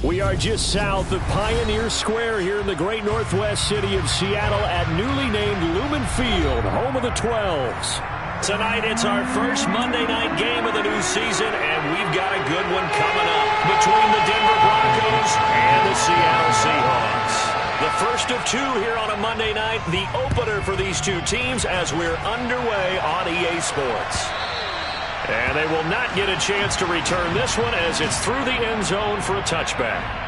We are just south of Pioneer Square here in the great northwest city of Seattle at newly named Lumen Field, home of the 12s. Tonight it's our first Monday night game of the new season, and we've got a good one coming up between the Denver Broncos and the Seattle Seahawks. The first of two here on a Monday night, the opener for these two teams as we're underway on EA Sports. And they will not get a chance to return this one as it's through the end zone for a touchback.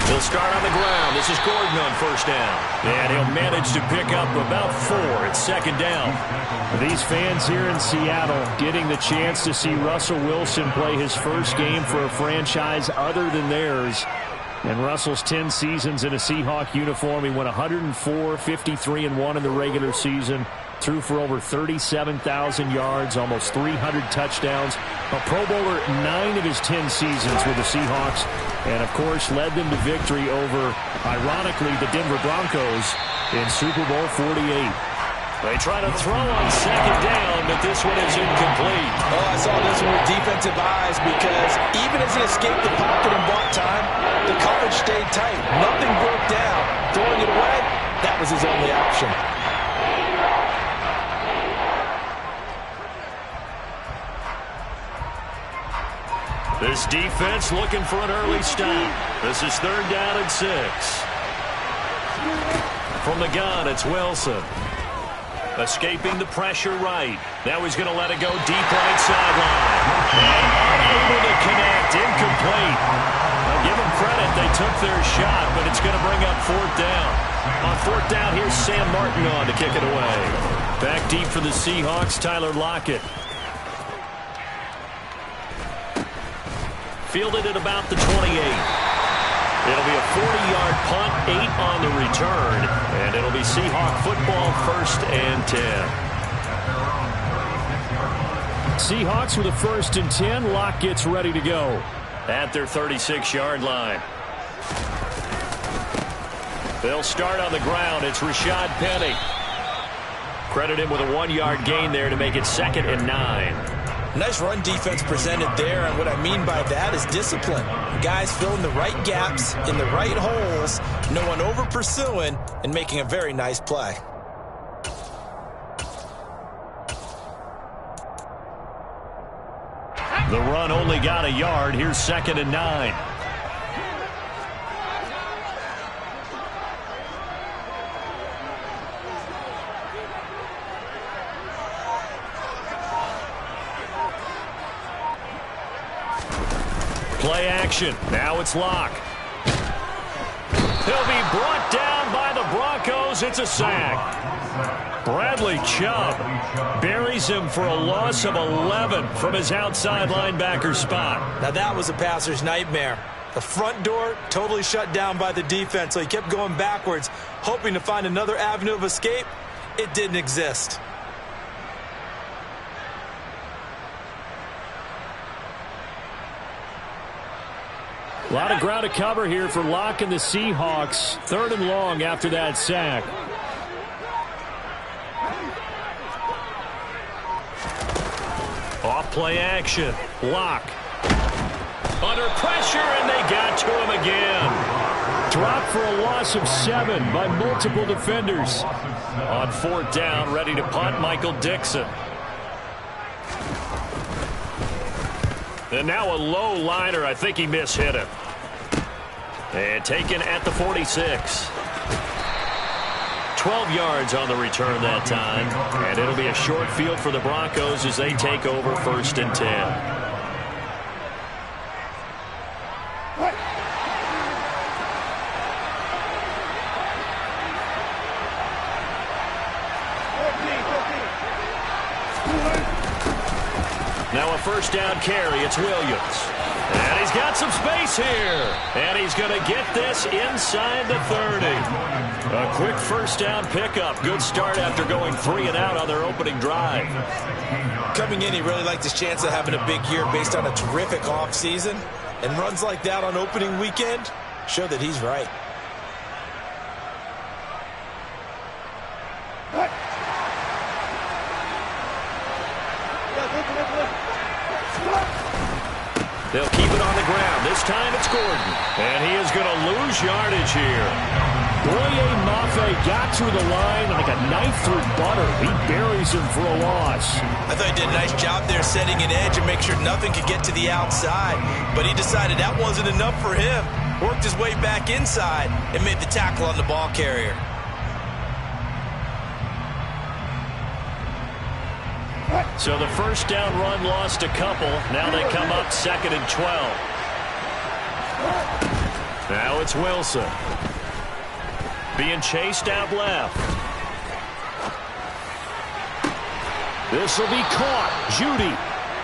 He'll start on the ground. This is Gordon on first down. And he'll manage to pick up about 4 at second down. These fans here in Seattle getting the chance to see Russell Wilson play his first game for a franchise other than theirs. In Russell's 10 seasons in a Seahawk uniform, he went 104, 53-1 in the regular season. Threw for over 37,000 yards, almost 300 touchdowns. A Pro Bowler 9 of his 10 seasons with the Seahawks. And, of course, led them to victory over, ironically, the Denver Broncos in Super Bowl 48. They try to throw on second down, but this one is incomplete. Oh, I saw this one with defensive eyes because even as he escaped the pocket and bought time, the coverage stayed tight. Nothing broke down. Throwing it away, that was his only option. This defense looking for an early stop. This is 3rd down and 6. From the gun, it's Wilson. Escaping the pressure right. Now he's going to let it go deep right sideline. And unable to connect. Incomplete. Now give them credit. They took their shot, but it's going to bring up 4th down. On 4th down, here's Sam Martin on to kick it away. Back deep for the Seahawks, Tyler Lockett. Fielded at about the 28. It'll be a 40-yard punt, 8 on the return, and it'll be Seahawk football 1st and 10. Seahawks with a 1st and 10. Lock gets ready to go at their 36-yard line. They'll start on the ground. It's Rashad Penny. Credit him with a 1-yard gain there to make it 2nd and 9. Nice run defense presented there, and what I mean by that is discipline. Guys filling the right gaps in the right holes, no one over pursuing, and making a very nice play. The run only got a yard. Here's 2nd and 9. Play action. Now it's Locke. He'll be brought down by the Broncos. It's a sack. Bradley Chubb buries him for a loss of 11 from his outside linebacker spot. Now that was a passer's nightmare. The front door totally shut down by the defense, so he kept going backwards, hoping to find another avenue of escape. It didn't exist. A lot of ground to cover here for Locke and the Seahawks. 3rd and long after that sack. Off play action. Locke. Under pressure, and they got to him again. Dropped for a loss of 7 by multiple defenders. On 4th down, ready to punt, Michael Dixon. And now a low liner. I think he mishit him. And taken at the 46. 12 yards on the return that time. And it'll be a short field for the Broncos as they take over 1st and 10. Now a first down carry. It's Williams. And he's got some space here. And he's going to get this inside the 30. A quick first down pickup. Good start after going 3 and out on their opening drive. Coming in, he really liked his chance of having a big year based on a terrific offseason. And runs like that on opening weekend show that he's right. They'll keep it on the ground. This time it's Gordon. And he is going to lose yardage here. Boye Mafe got to the line like a knife through butter. He buries him for a loss. I thought he did a nice job there setting an edge and make sure nothing could get to the outside. But he decided that wasn't enough for him. Worked his way back inside and made the tackle on the ball carrier. So the first down run lost a couple. Now they come up 2nd and 12. Now it's Wilson. Being chased out left. This will be caught. Judy.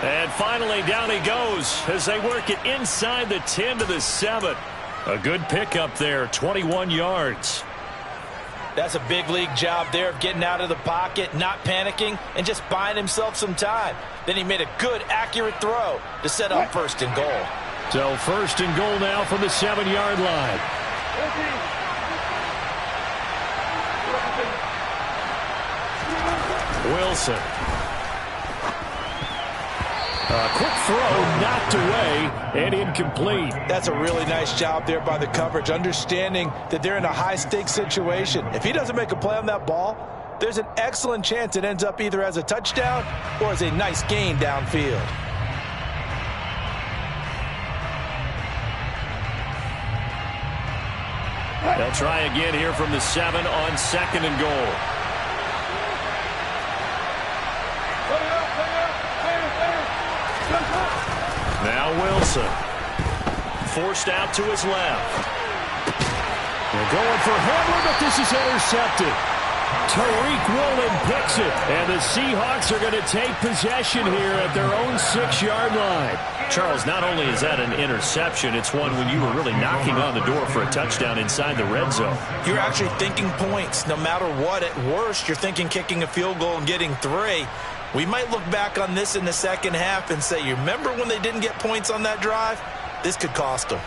And finally down he goes as they work it inside the 10 to the 7. A good pickup there, 21 yards. That's a big league job there of getting out of the pocket, not panicking, and just buying himself some time. Then he made a good, accurate throw to set up 1st and goal. So 1st and goal now from the 7-yard line. Wilson. A quick throw knocked away and incomplete. That's a really nice job there by the coverage, understanding that they're in a high-stakes situation. If he doesn't make a play on that ball, there's an excellent chance it ends up either as a touchdown or as a nice gain downfield. They'll try again here from the 7 on 2nd and goal. Now Wilson. Forced out to his left. They're going for Hamler, but this is intercepted. Tariq Woolen picks it. And the Seahawks are going to take possession here at their own 6-yard line. Charles, not only is that an interception, it's one when you were really knocking on the door for a touchdown inside the red zone. You're actually thinking points. No matter what, at worst, you're thinking kicking a field goal and getting 3. We might look back on this in the second half and say, you remember when they didn't get points on that drive? This could cost them.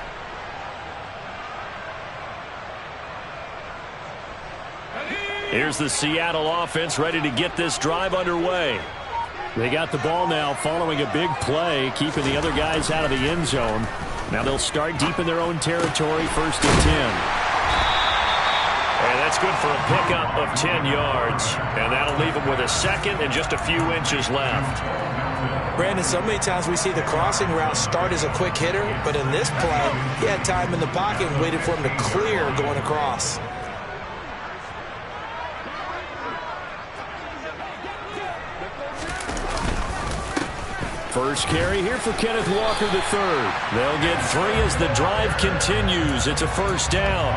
Here's the Seattle offense ready to get this drive underway. They got the ball now following a big play, keeping the other guys out of the end zone. Now they'll start deep in their own territory, 1st and 10. And that's good for a pickup of 10 yards. And that'll leave them with a 2nd and just a few inches left. Brandon, so many times we see the crossing route start as a quick hitter, but in this play, he had time in the pocket and waited for him to clear going across. First carry here for Kenneth Walker III. They'll get 3 as the drive continues. It's a first down.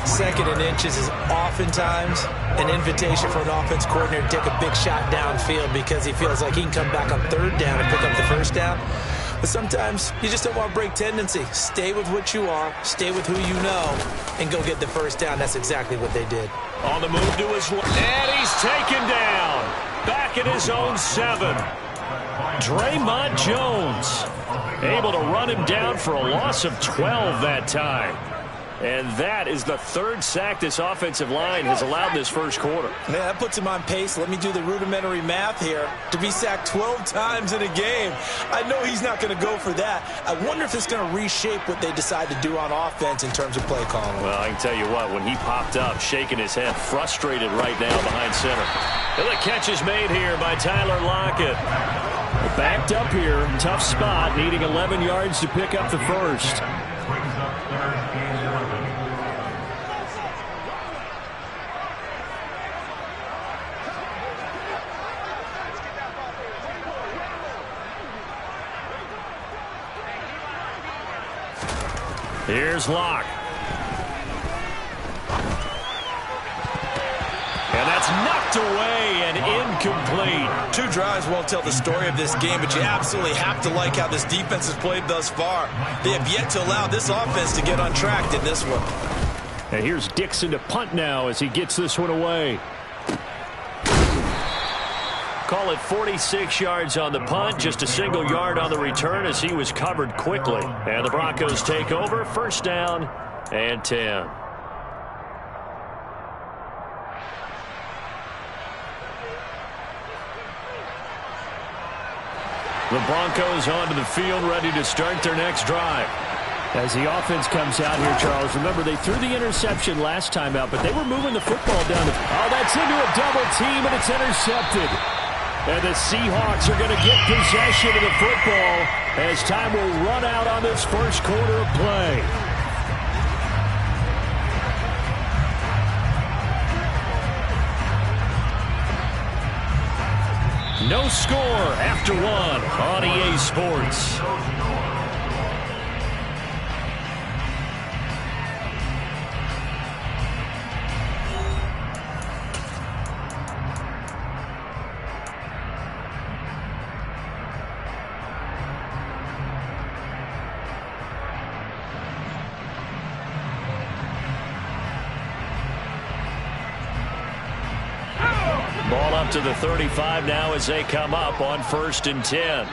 2nd and inches is oftentimes an invitation for an offense coordinator to take a big shot downfield because he feels like he can come back on 3rd down and pick up the first down. But sometimes you just don't want to break tendency. Stay with what you are, stay with who you know, and go get the first down. That's exactly what they did. On the move to his left. And he's taken down. Back at his own 7. Draymond Jones able to run him down for a loss of 12 that time. And that is the 3rd sack this offensive line has allowed this first quarter. Man, that puts him on pace. Let me do the rudimentary math here. To be sacked 12 times in a game, I know he's not going to go for that. I wonder if it's going to reshape what they decide to do on offense in terms of play calling. Well, I can tell you what, when he popped up, shaking his head, frustrated right now behind center. And the catch is made here by Tyler Lockett. Backed up here, tough spot, needing 11 yards to pick up the first. Here's Locke. And that's knocked away and incomplete. 2 drives won't tell the story of this game, but you absolutely have to like how this defense has played thus far. They have yet to allow this offense to get on track in this one. And here's Dixon to punt now as he gets this one away. Call it 46 yards on the punt, just a single yard on the return as he was covered quickly. And the Broncos take over, first down and 10. The Broncos onto the field, ready to start their next drive. As the offense comes out here, Charles, remember they threw the interception last time out, but they were moving the football down. Oh, that's into a double team, and it's intercepted. And the Seahawks are going to get possession of the football as time will run out on this first quarter of play. No score after 1 on EA Sports. Ball up to the 35 now as they come up on 1st and 10.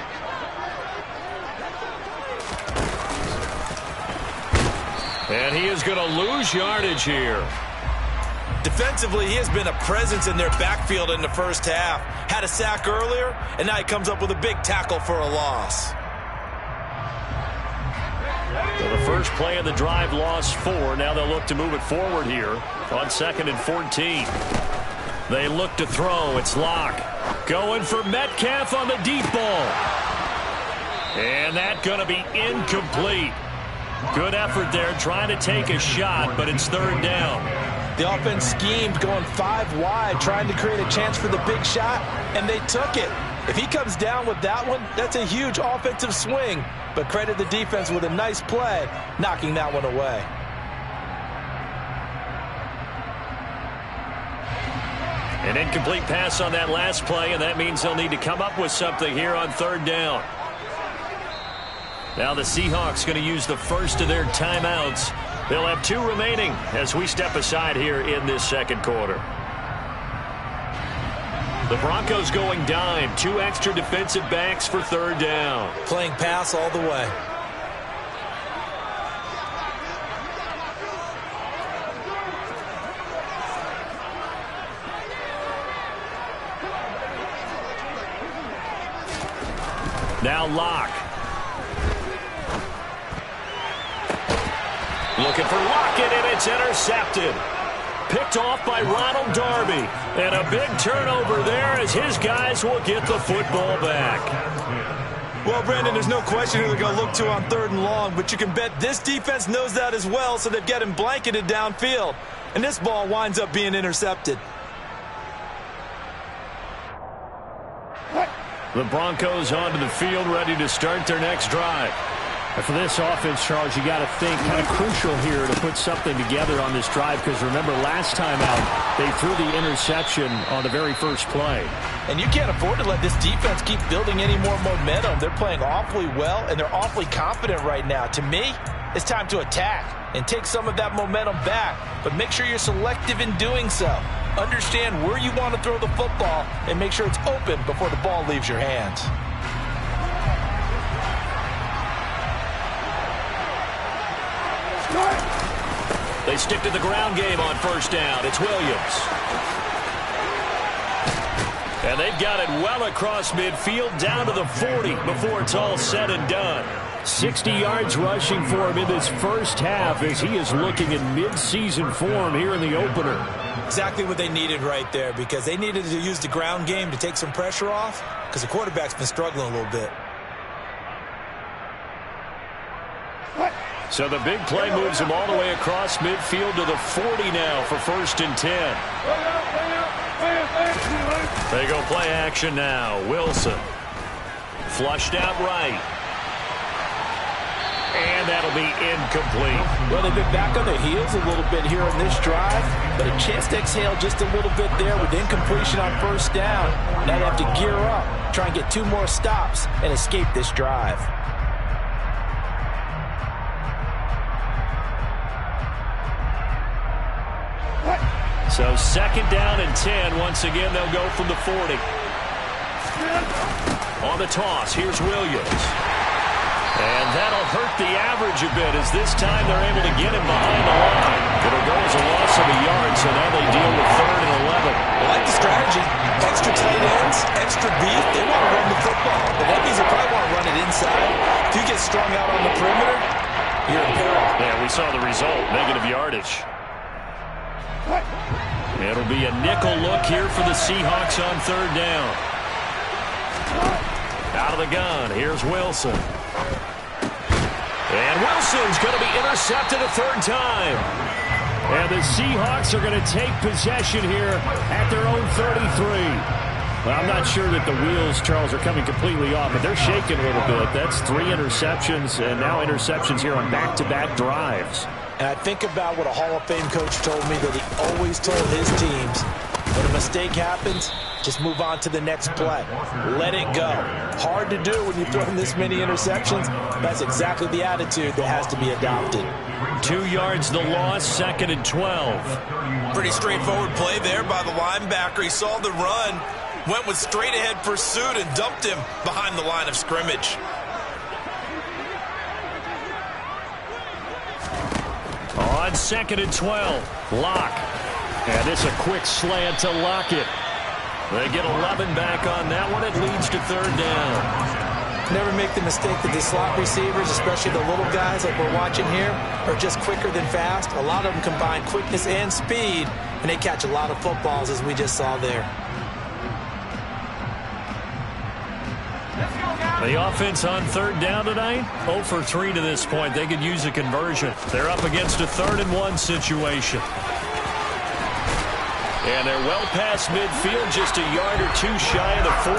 And he is going to lose yardage here. Defensively, he has been a presence in their backfield in the first half. Had a sack earlier, and now he comes up with a big tackle for a loss. So the first play of the drive lost 4. Now they'll look to move it forward here on 2nd and 14. They look to throw. It's Locke. Going for Metcalf on the deep ball. And that's going to be incomplete. Good effort there trying to take a shot, but it's 3rd down. The offense schemed going 5 wide, trying to create a chance for the big shot, and they took it. If he comes down with that one, that's a huge offensive swing. But credit the defense with a nice play, knocking that one away. An incomplete pass on that last play, and that means they'll need to come up with something here on 3rd down. Now the Seahawks going to use the first of their timeouts. They'll have 2 remaining as we step aside here in this second quarter. The Broncos going dime. 2 extra defensive backs for 3rd down. Playing pass all the way. Now Locke. Looking for Lockett, and it's intercepted. Picked off by Ronald Darby. And a big turnover there as his guys will get the football back. Well, Brandon, there's no question who they're going to look to on 3rd and long, but you can bet this defense knows that as well, so they've got him blanketed downfield. And this ball winds up being intercepted. The Broncos onto the field, ready to start their next drive. And for this offense, Charles, you got to think kind of crucial here to put something together on this drive, because remember last time out they threw the interception on the very first play. And you can't afford to let this defense keep building any more momentum. They're playing awfully well, and they're awfully confident right now. To me, it's time to attack and take some of that momentum back, but make sure you're selective in doing so. Understand where you want to throw the football and make sure it's open before the ball leaves your hands. They stick to the ground game on 1st down. It's Williams. And they've got it well across midfield down to the 40 before it's all said and done. 60 yards rushing for him in this first half as he is looking in mid-season form here in the opener. Exactly what they needed right there, because they needed to use the ground game to take some pressure off, because the quarterback's been struggling a little bit. So the big play moves him all the way across midfield to the 40 now for 1st and 10. They go play action now. Wilson. Flushed out right. And and that'll be incomplete. Well, they've been back on their heels a little bit here on this drive, but a chance to exhale just a little bit there with incompletion on first down. Now they have to gear up, try and get 2 more stops, and escape this drive. So 2nd down and 10. Once again, they'll go from the 40. On the toss, here's Williams. And that'll hurt the average a bit as this time they're able to get him behind the line. It'll go as a loss of a yard, so now they deal with 3rd and 11. I like the strategy. Extra tight ends, extra beef. They want to run the football, but that means they probably want to run it inside. If you get strung out on the perimeter, you're in peril. Yeah, we saw the result, negative yardage. It'll be a nickel look here for the Seahawks on 3rd down. Out of the gun, here's Wilson. And Wilson's going to be intercepted a 3rd time. And the Seahawks are going to take possession here at their own 33. Well, I'm not sure that the wheels, Charles, are coming completely off, but they're shaking a little bit. That's 3 interceptions, and now interceptions here on back-to-back drives. And I think about what a Hall of Fame coach told me that he always told his teams, when a mistake happens, just move on to the next play. Let it go. Hard to do when you're throwing this many interceptions. That's exactly the attitude that has to be adopted. 2 yards the loss, 2nd and 12. Pretty straightforward play there by the linebacker. He saw the run, went with straight-ahead pursuit, and dumped him behind the line of scrimmage. On 2nd and 12, Locke. And it's a quick slant to Lockett. They get 11 back on that one. It leads to 3rd down. Never make the mistake that the slot receivers, especially the little guys like we're watching here, are just quicker than fast. A lot of them combine quickness and speed, and they catch a lot of footballs, as we just saw there. The offense on 3rd down tonight, 0 for 3 to this point. They could use a conversion. They're up against a 3rd and 1 situation. And they're well past midfield, just a yard or 2 shy of the 40.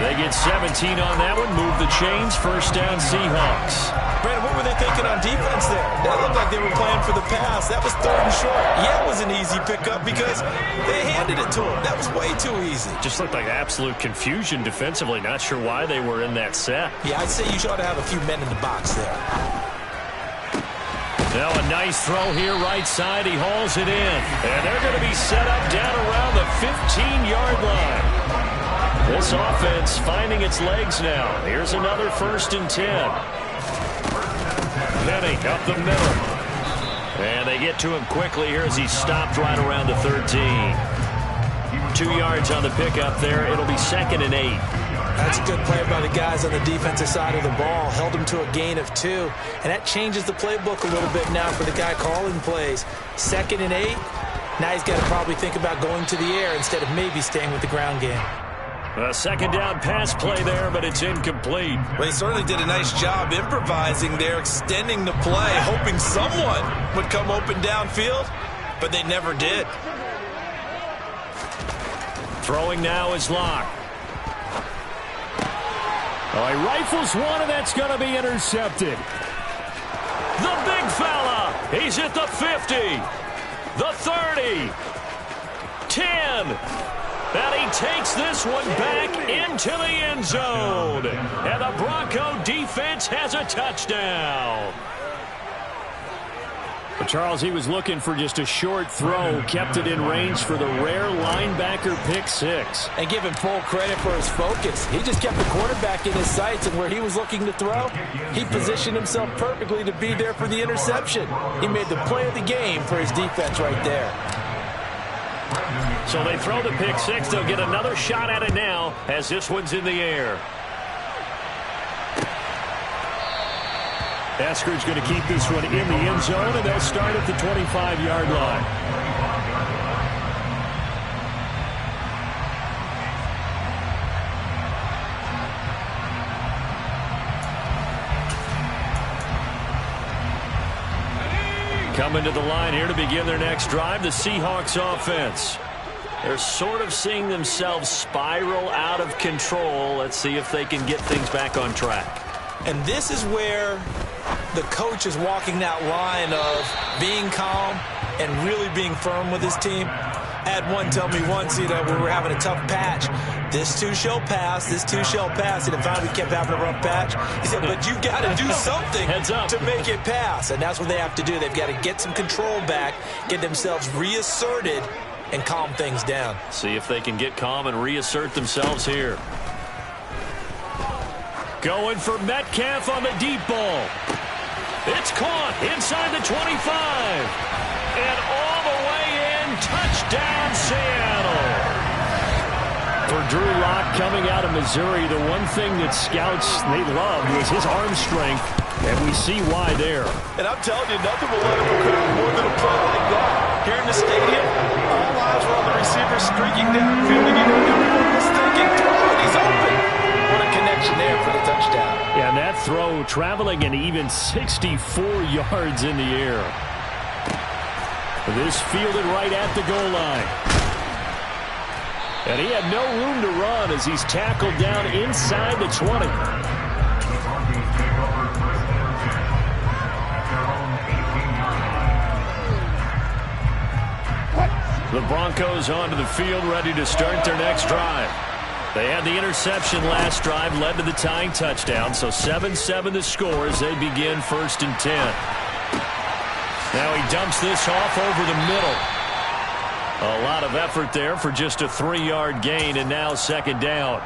They get 17 on that one, move the chains, 1st down Seahawks. Brandon, what were they thinking on defense there? That looked like they were playing for the pass. That was 3rd and short. Yeah, it was an easy pickup because they handed it to him. That was way too easy. Just looked like absolute confusion defensively. Not sure why they were in that set. Yeah, I'd say you ought to have a few men in the box there. Now a nice throw here right side. He hauls it in. And they're going to be set up down around the 15-yard line. This offense finding its legs now. Here's another 1st and 10. Penny up the middle. And they get to him quickly here as he stopped right around the 13. 2 yards on the pickup there. It'll be 2nd and 8. That's a good play by the guys on the defensive side of the ball. Held him to a gain of 2. And that changes the playbook a little bit now for the guy calling plays. 2nd and 8. Now he's got to probably think about going to the air instead of maybe staying with the ground game. A 2nd down pass play there, but it's incomplete. Well, he certainly did a nice job improvising there, extending the play, hoping someone would come open downfield, but they never did. Throwing now is Locke. Oh, he rifles one, and that's going to be intercepted. The big fella. He's at the 50. The 30. 10. And he takes this one back into the end zone. And the Bronco defense has a touchdown. But Charles, he was looking for just a short throw, kept it in range for the rare linebacker pick 6. And give him full credit for his focus. He just kept the quarterback in his sights, and where he was looking to throw, he positioned himself perfectly to be there for the interception. He made the play of the game for his defense right there. So they throw the pick 6. They'll get another shot at it now as this one's in the air. Eskridge going to keep this one in the end zone, and they'll start at the 25-yard line. Coming to the line here to begin their next drive, the Seahawks offense. They're sort of seeing themselves spiral out of control. Let's see if they can get things back on track. And this is where The coach is walking that line of being calm and really being firm with his team. I had one tell me once, we were having a tough patch. This too shall pass. This too shall pass. And finally we kept having a rough patch. He said, but you got to do something to make it pass. And that's what they have to do. They've got to get some control back, get themselves reasserted, and calm things down. See if they can get calm and reassert themselves here. Going for Metcalf on the deep ball. It's caught inside the 25. And all the way in, touchdown Seattle. For Drew Lock coming out of Missouri, the one thing that scouts they loved was his arm strength, and we see why there. And I'm telling you, nothing will let him occur more than a play like that. Here in the stadium, all eyes were on the receiver streaking downfield, and everyone was thinking, throw it, he's open. What a connection there for the touchdown. Yeah, and that throw traveling an even 64 yards in the air. This fielded right at the goal line. And he had no room to run as he's tackled down inside the 20. The Broncos onto the field, ready to start their next drive. They had the interception last drive, led to the tying touchdown, so 7-7 the score as they begin 1st and 10. Now he dumps this off over the middle. A lot of effort there for just a 3-yard gain, and now 2nd down.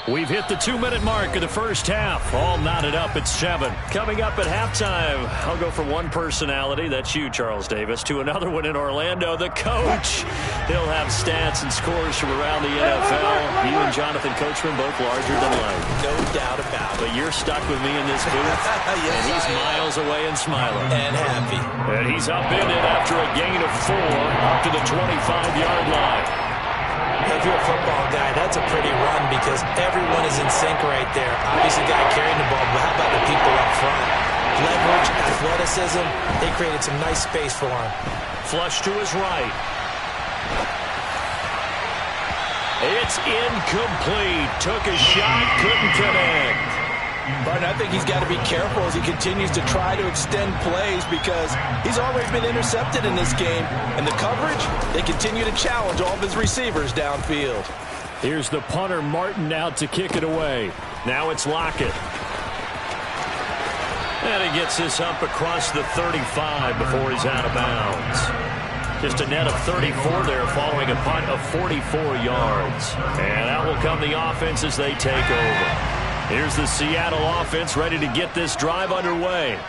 We've hit the 2-minute mark of the first half. All knotted up at 7. Coming up at halftime, I'll go from one personality, that's you, Charles Davis, to another one in Orlando, the coach. He'll have stats and scores from around the NFL. You and Jonathan Coachman both larger than life. No doubt about it. But you're stuck with me in this booth, yes, and he's miles away and smiling. And happy. And he's up in it after a gain of 4 up to the 25-yard line. If you're a football guy, that's a pretty run because everyone is in sync right there. Obviously, the guy carrying the ball, but how about the people up front? Leverage, athleticism, they created some nice space for him. Flush to his right. It's incomplete. Took a shot, couldn't connect. But I think he's got to be careful as he continues to try to extend plays because he's already been intercepted in this game. And the coverage, they continue to challenge all of his receivers downfield. Here's the punter, Martin, out to kick it away. Now it's Lockett. And he gets this up across the 35 before he's out of bounds. Just a net of 34 there following a punt of 44 yards. And out will come the offense as they take over. Here's the Seattle offense ready to get this drive underway.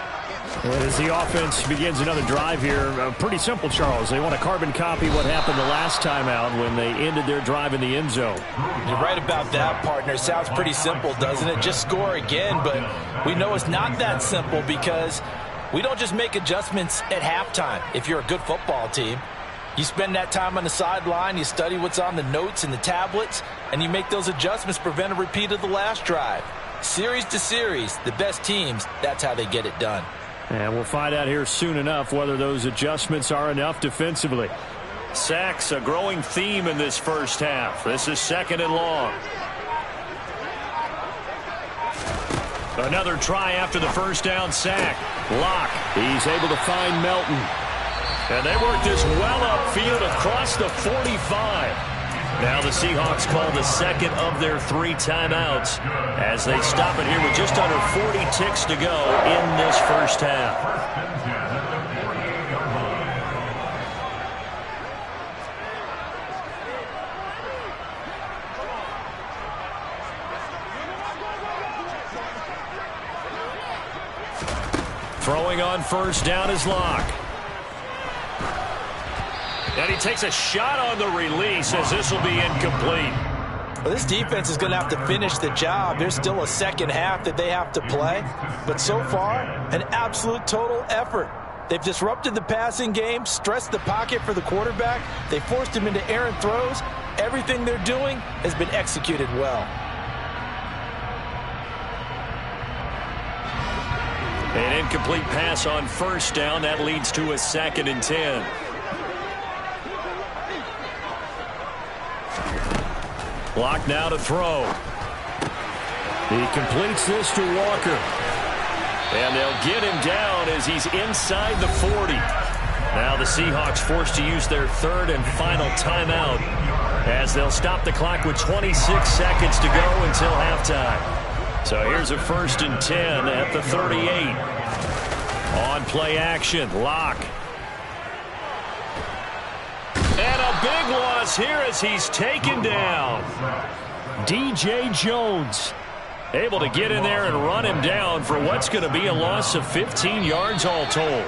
As the offense begins another drive here, pretty simple, Charles. They want to carbon copy what happened the last time out when they ended their drive in the end zone. You're right about that, partner. Sounds pretty simple, doesn't it? Just score again, but we know it's not that simple because we don't just make adjustments at halftime. If you're a good football team, you spend that time on the sideline, you study what's on the notes and the tablets, and you make those adjustments, prevent a repeat of the last drive. Series to series, the best teams, that's how they get it done. And we'll find out here soon enough whether those adjustments are enough defensively. Sacks, a growing theme in this first half. This is 2nd and long. Another try after the first down sack. Lock, he's able to find Melton. And they work this well upfield across the 45. Now the Seahawks call the 2nd of their 3 timeouts as they stop it here with just under 40 ticks to go in this first half. Throwing on first down is Lock. And he takes a shot on the release as this will be incomplete. Well, this defense is going to have to finish the job. There's still a second half that they have to play. But so far, an absolute total effort. They've disrupted the passing game, stressed the pocket for the quarterback. They forced him into errant throws. Everything they're doing has been executed well. An incomplete pass on first down. That leads to a 2nd and 10. Lock now to throw. He completes this to Walker. And they'll get him down as he's inside the 40. Now the Seahawks forced to use their third and final timeout as they'll stop the clock with 26 seconds to go until halftime. So here's a 1st and 10 at the 38. On play action, Locke. And a big loss here as he's taken down. DJ Jones able to get in there and run him down for what's going to be a loss of 15 yards all told.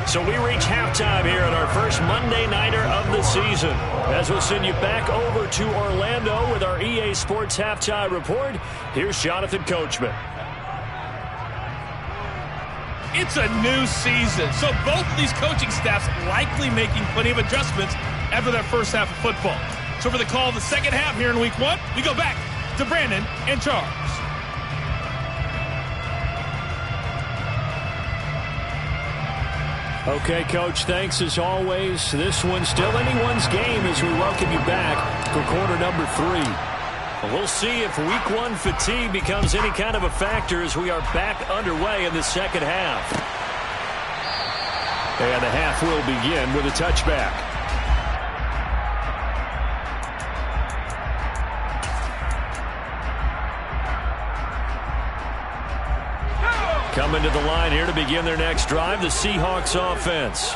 So we reach halftime here at our first Monday Nighter of the season. As we'll send you back over to Orlando with our EA Sports Halftime Report, here's Jonathan Coachman. It's a new season, so both of these coaching staffs likely making plenty of adjustments after their first half of football. So for the call of the second half here in Week 1, we go back to Brandon and Charles. Okay, Coach, thanks as always. This one's still anyone's game as we welcome you back for quarter number 3. We'll see if Week 1 fatigue becomes any kind of a factor as we are back underway in the second half. And the half will begin with a touchback. Coming to the line here to begin their next drive, the Seahawks offense.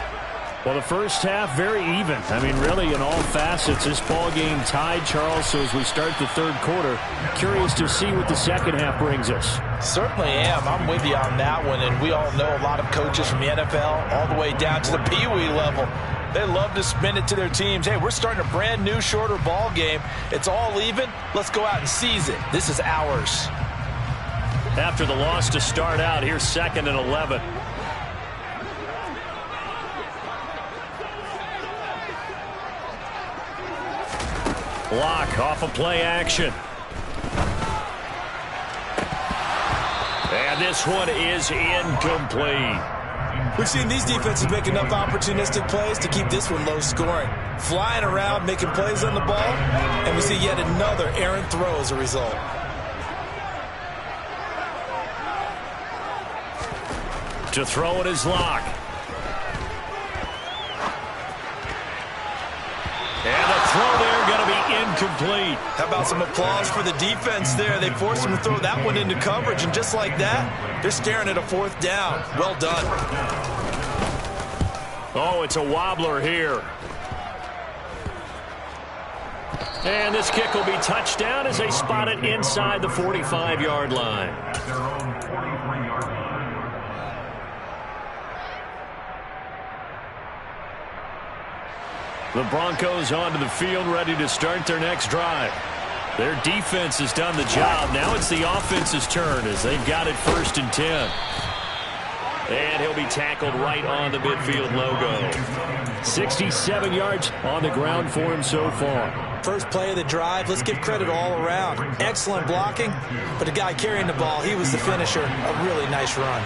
Well, the first half, very even. I mean, really, in all facets, this ball game tied, Charles. So as we start the third quarter, curious to see what the second half brings us. Certainly am. I'm with you on that one. And we all know a lot of coaches from the NFL all the way down to the Pee Wee level. They love to spin it to their teams. Hey, we're starting a brand new, shorter ball game. It's all even. Let's go out and seize it. This is ours. After the loss to start out, here's 2nd and 11. Block off of play action. And this one is incomplete. We've seen these defenses make enough opportunistic plays to keep this one low scoring. Flying around, making plays on the ball, and we see yet another errant throw as a result. To throw it is Locke. And the throw there going to be incomplete. How about some applause for the defense there? They forced him to throw that one into coverage, and just like that, they're staring at a 4th down. Well done. Oh, it's a wobbler here. And this kick will be touchdown as they spot it inside the 45-yard line. The Broncos onto the field, ready to start their next drive. Their defense has done the job. Now it's the offense's turn as they've got it 1st and 10. And he'll be tackled right on the midfield logo. 67 yards on the ground for him so far. First play of the drive, let's give credit all around. Excellent blocking, but the guy carrying the ball, he was the finisher. A really nice run.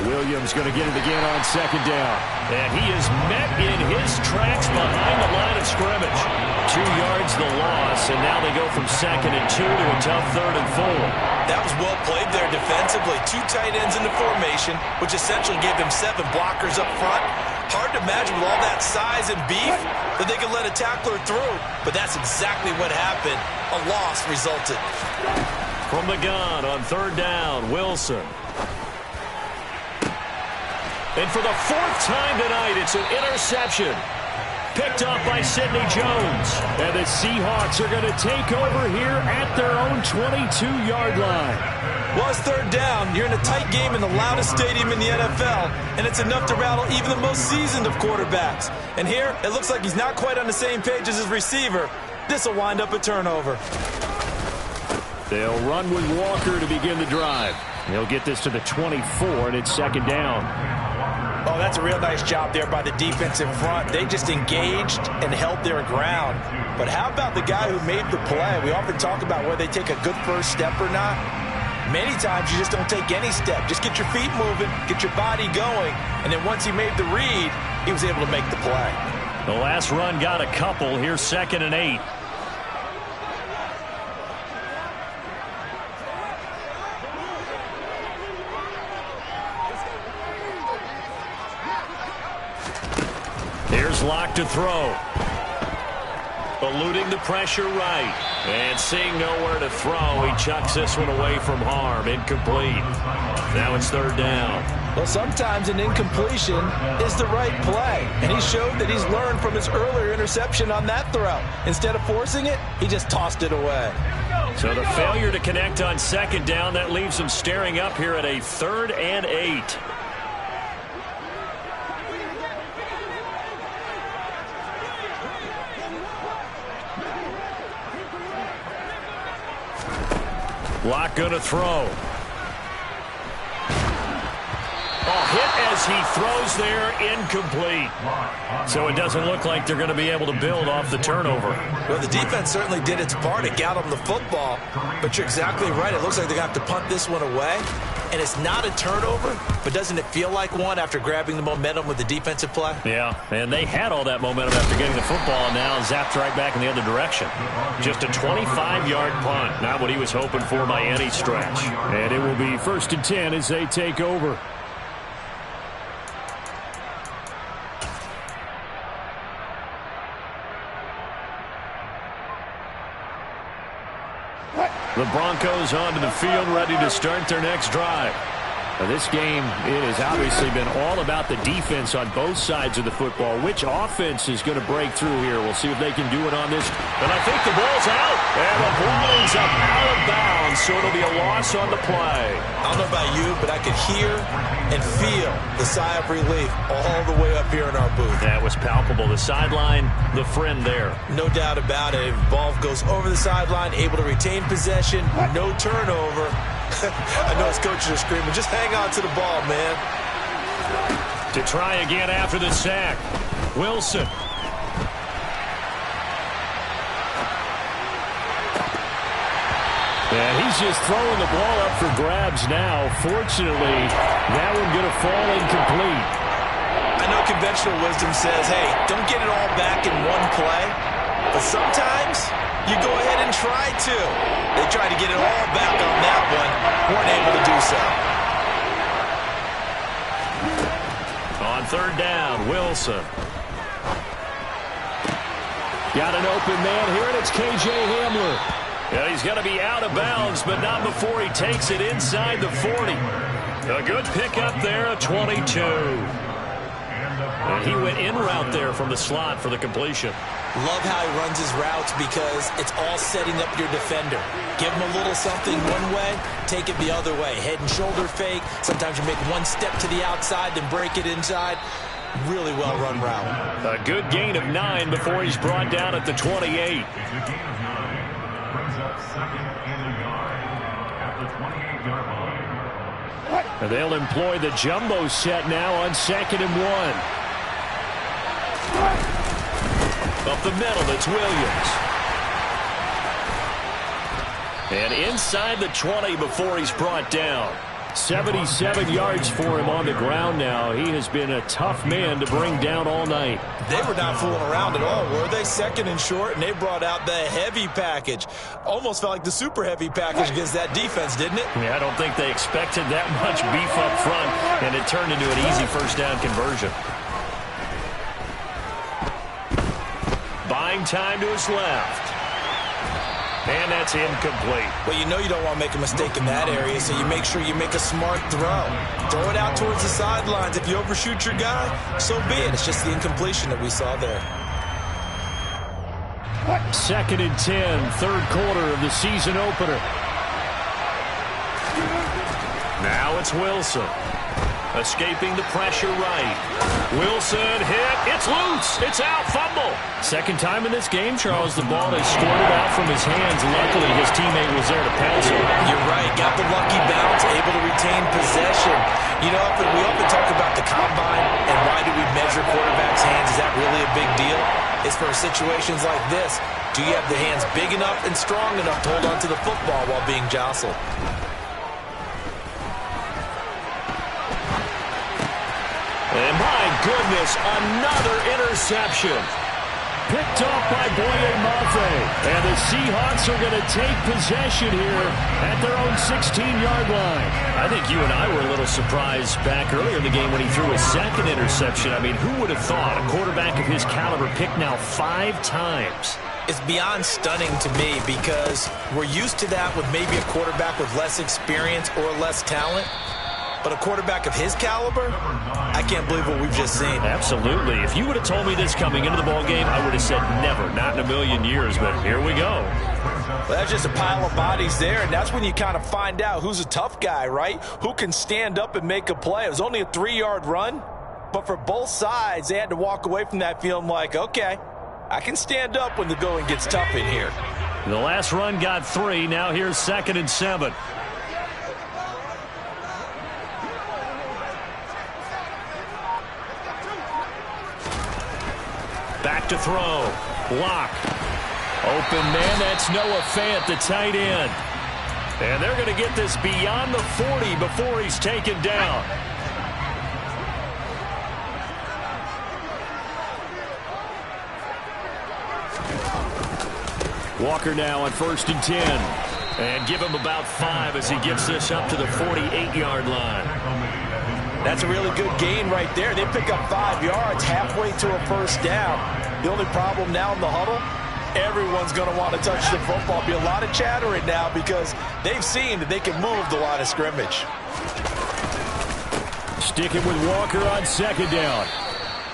Williams going to get it again on 2nd down. And he is met in his tracks behind the line of scrimmage. 2 yards the loss, and now they go from 2nd and 2 to a tough 3rd and 4. That was well played there defensively. 2 tight ends in the formation, which essentially gave them 7 blockers up front. Hard to imagine with all that size and beef that they could let a tackler through. But that's exactly what happened. A loss resulted. From the gun on 3rd down, Wilson. And for the 4th time tonight, it's an interception. Picked up by Sidney Jones. And the Seahawks are going to take over here at their own 22-yard line. Well, it's 3rd down. You're in a tight game in the loudest stadium in the NFL, and it's enough to rattle even the most seasoned of quarterbacks. And here, it looks like he's not quite on the same page as his receiver. This will wind up a turnover. They'll run with Walker to begin the drive. He'll get this to the 24, and it's 2nd down. Oh, that's a real nice job there by the defense in front. They just engaged and held their ground. But how about the guy who made the play? We often talk about whether they take a good first step or not. Many times you just don't take any step. Just get your feet moving, get your body going, and then once he made the read, he was able to make the play. The last run got a couple. Here's 2nd and 8. He's locked to throw. Eluding the pressure right. And seeing nowhere to throw, he chucks this one away from harm. Incomplete. Now it's third down. Well, sometimes an incompletion is the right play. And he showed that he's learned from his earlier interception on that throw. Instead of forcing it, he just tossed it away. So the failure to connect on second down, that leaves him staring up here at a 3rd and 8. Locke going to throw. Hit as he throws there, incomplete. So it doesn't look like they're going to be able to build off the turnover. Well, the defense certainly did its part. It got them the football. But you're exactly right. It looks like they're going to have to punt this one away. And it's not a turnover, but doesn't it feel like one after grabbing the momentum with the defensive play? Yeah, and they had all that momentum after getting the football, and now zapped right back in the other direction. Just a 25-yard punt, not what he was hoping for by any stretch. And it will be 1st and 10 as they take over. The Broncos onto the field, ready to start their next drive. Now this game, it has obviously been all about the defense on both sides of the football. Which offense is going to break through here? We'll see if they can do it on this. And I think the ball's out. And the ball is up out of bounds, so it'll be a loss on the play. I don't know about you, but I could hear and feel the sigh of relief all the way up here in our booth. That was palpable. The sideline, the friend there. No doubt about it. Ball goes over the sideline, able to retain possession, no turnover. I know his coaches are screaming, just hang on to the ball, man. To try again after the sack. Wilson. And he's just throwing the ball up for grabs now. Fortunately, that one going to fall incomplete. I know conventional wisdom says, hey, don't get it all back in one play. But sometimes you go ahead and try to. They tried to get it all back on that one. Weren't able to do so. On third down, Wilson. Got an open man here, and it's K.J. Hamler. Yeah, he's going to be out of bounds, but not before he takes it inside the 40. A good pickup there, a 22. And he went in route there from the slot for the completion. Love how he runs his routes because it's all setting up your defender. Give him a little something one way, take it the other way. Head and shoulder fake. Sometimes you make one step to the outside, then break it inside. Really well-run route. A good gain of 9 before he's brought down at the 28. And they'll employ the jumbo set now on 2nd and 1. Up the middle, it's Williams. And inside the 20 before he's brought down. 77 yards for him on the ground now. He has been a tough man to bring down all night. They were not fooling around at all, were they? 2nd and short, and they brought out the heavy package. Almost felt like the super heavy package against that defense, didn't it? Yeah, I don't think they expected that much beef up front, and it turned into an easy first down conversion. Buying time to his left. And that's incomplete. Well, you know you don't want to make a mistake in that area, so you make sure you make a smart throw. Throw it out towards the sidelines. If you overshoot your guy, so be it. It's just the incompletion that we saw there. 2nd and 10, third quarter of the season opener. Now it's Wilson. Escaping the pressure right. Wilson hit. It's loose. It's out. Fumble. Second time in this game, Charles, the ball has squirted out from his hands. Luckily, his teammate was there to pounce it. You're right. Got the lucky bounce, able to retain possession. You know, we often talk about the combine and why do we measure quarterbacks' hands. Is that really a big deal? It's for situations like this. Do you have the hands big enough and strong enough to hold on to the football while being jostled? And my goodness, another interception. picked off by Boye Mafe. And the Seahawks are going to take possession here at their own 16-yard line. I think you and I were a little surprised back earlier in the game when he threw his second interception. I mean, who would have thought a quarterback of his caliber picked now 5 times? It's beyond stunning to me because we're used to that with maybe a quarterback with less experience or less talent. But a quarterback of his caliber, I can't believe what we've just seen. Absolutely. If you would have told me this coming into the ballgame, I would have said never, not in a million years, but here we go. Well, that's just a pile of bodies there, and that's when you kind of find out who's a tough guy, right? Who can stand up and make a play. It was only a 3-yard run, but for both sides, they had to walk away from that feeling like, okay, I can stand up when the going gets tough in here. The last run got 3. Now here's 2nd and 7. Back to throw. Block. Open man, that's Noah Fant, the tight end. And they're going to get this beyond the 40 before he's taken down. Walker now on 1st and 10. And give him about 5 as he gets this up to the 48-yard line. That's a really good gain right there. They pick up 5 yards halfway to a first down. The only problem now in the huddle, everyone's going to want to touch the football. Be a lot of chattering now because they've seen that they can move the line of scrimmage. Sticking with Walker on 2nd down.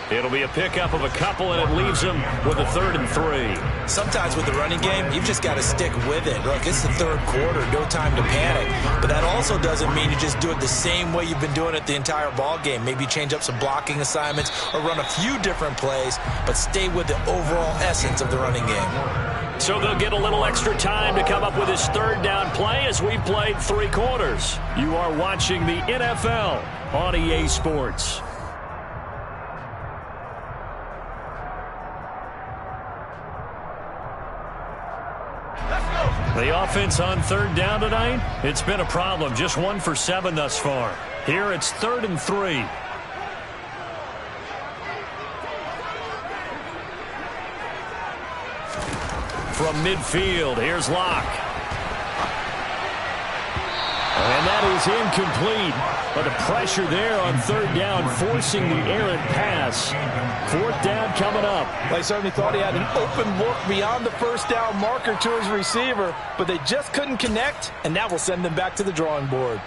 It'll be a pickup of a couple, and it leaves them with a 3rd and 3. Sometimes with the running game, you've just got to stick with it. Look, it's the 3rd quarter, no time to panic. But that also doesn't mean you just do it the same way you've been doing it the entire ball game. Maybe change up some blocking assignments or run a few different plays, but stay with the overall essence of the running game. So they'll get a little extra time to come up with his 3rd down play as we've played 3 quarters. You are watching the NFL on EA Sports. The offense on 3rd down tonight, it's been a problem. Just 1 for 7 thus far. Here it's 3rd and 3. From midfield, here's Locke. And that is incomplete. But the pressure there on 3rd down, forcing the errant pass. 4th down coming up. They certainly thought he had an open look beyond the first down marker to his receiver, but they just couldn't connect, and that will send them back to the drawing board.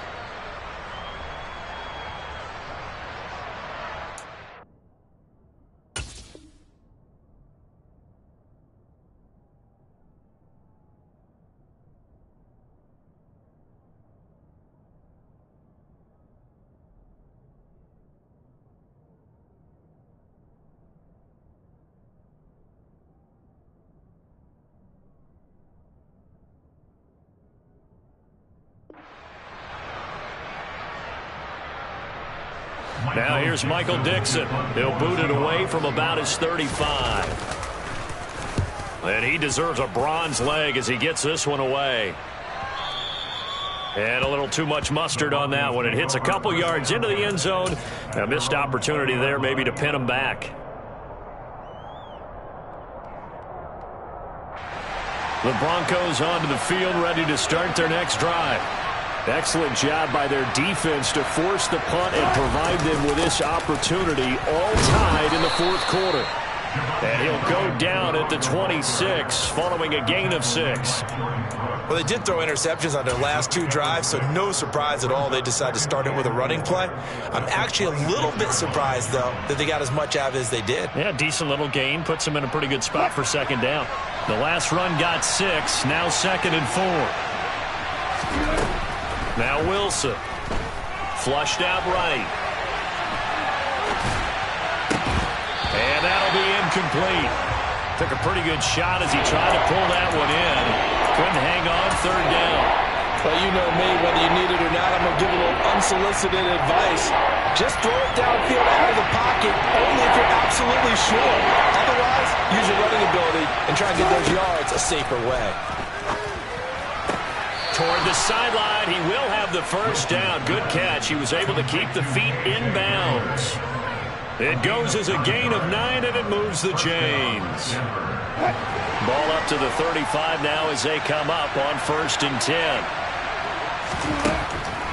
Now here's Michael Dixon. He'll boot it away from about his 35. And he deserves a bronze leg as he gets this one away. And a little too much mustard on that one. It hits a couple yards into the end zone. A missed opportunity there maybe to pin him back. The Broncos onto the field, ready to start their next drive. Excellent job by their defense to force the punt and provide them with this opportunity, all tied in the 4th quarter. And he'll go down at the 26 following a gain of 6. Well, they did throw interceptions on their last 2 drives, so no surprise at all they decided to start it with a running play. I'm actually a little bit surprised, though, that they got as much out of it as they did. Yeah, decent little gain. Puts them in a pretty good spot for 2nd down. The last run got 6. Now 2nd and 4. Now Wilson. Flushed out right. And that'll be incomplete. Took a pretty good shot as he tried to pull that one in. Couldn't hang on 3rd down. Well, you know me, whether you need it or not, I'm going to give a little unsolicited advice. Just throw it downfield out of the pocket, only if you're absolutely sure. Otherwise, use your running ability and try and get those yards a safer way. Toward the sideline, he will have the 1st down. Good catch. He was able to keep the feet in bounds. It goes as a gain of 9, and it moves the chains. Ball up to the 35 now as they come up on 1st and 10.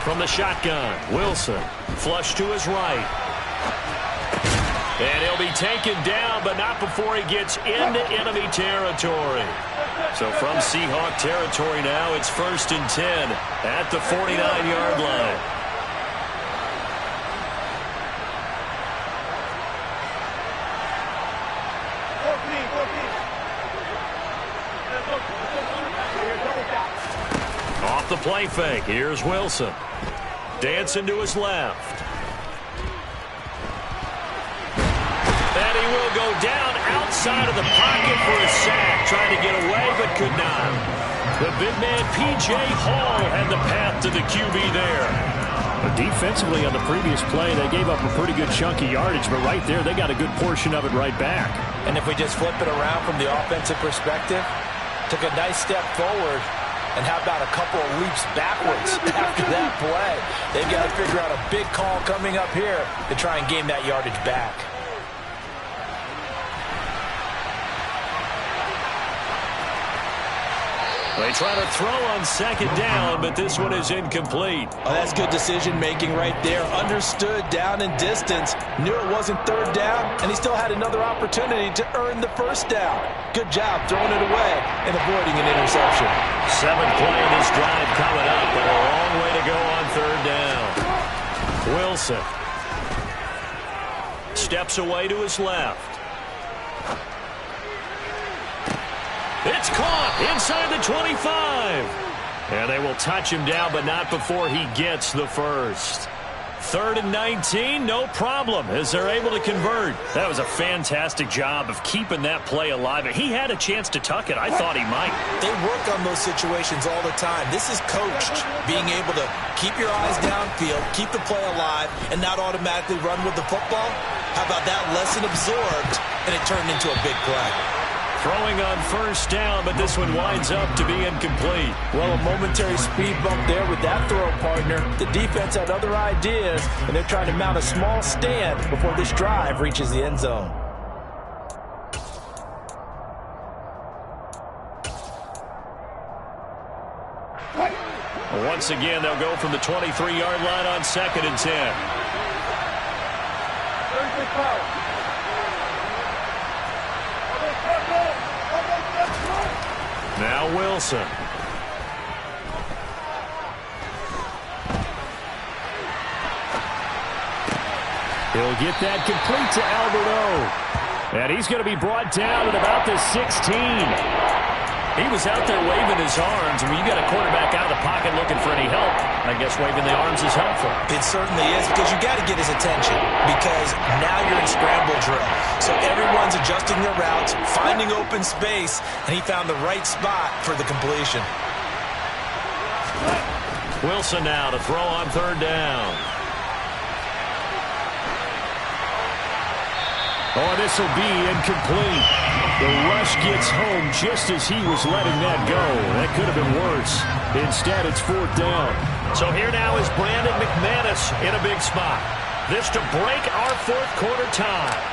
From the shotgun, Wilson, flush to his right. And he'll be taken down, but not before he gets into enemy territory. So from Seahawk territory now, it's 1st and 10 at the 49-yard line. Off the play fake, here's Wilson. Dancing to his left. And he will go down outside of the pocket for a sack. Trying to get away, but could not. The big man, P.J. Hall, had the path to the QB there. But defensively on the previous play, they gave up a pretty good chunk of yardage, but right there, they got a good portion of it right back. And if we just flip it around from the offensive perspective, took a nice step forward, and how about a couple of leaps backwards after that play? They've got to figure out a big call coming up here to try and gain that yardage back. They try to throw on 2nd down, but this one is incomplete. Oh, that's good decision-making right there. Understood down and distance. Knew it wasn't 3rd down, and he still had another opportunity to earn the 1st down. Good job throwing it away and avoiding an interception. 7th play in this drive coming up, but a long way to go on 3rd down. Wilson steps away to his left. It's caught inside the 25. And they will touch him down, but not before he gets the 1st. 3rd and 19, no problem, as they're able to convert. That was a fantastic job of keeping that play alive. He had a chance to tuck it. I thought he might. They work on those situations all the time. This is coached, being able to keep your eyes downfield, keep the play alive, and not automatically run with the football. How about that lesson absorbed, and it turned into a big play. Throwing on 1st down, but this one winds up to be incomplete. Well, a momentary speed bump there with that throw partner. The defense had other ideas, and they're trying to mount a small stand before this drive reaches the end zone. Once again, they'll go from the 23-yard line on 2nd and 10. Now Wilson. He'll get that complete to Alberto. And he's going to be brought down at about the 16. He was out there waving his arms. When you got a quarterback out of the pocket looking for any help, I guess waving the arms is helpful. It certainly is, because you got to get his attention, because now you're in scramble drill. So everyone's adjusting their routes, finding open space, and he found the right spot for the completion. Wilson now to throw on 3rd down. Oh, this will be incomplete. The rush gets home just as he was letting that go. That could have been worse. Instead, it's 4th down. So here now is Brandon McManus in a big spot. This to break our 4th quarter tie.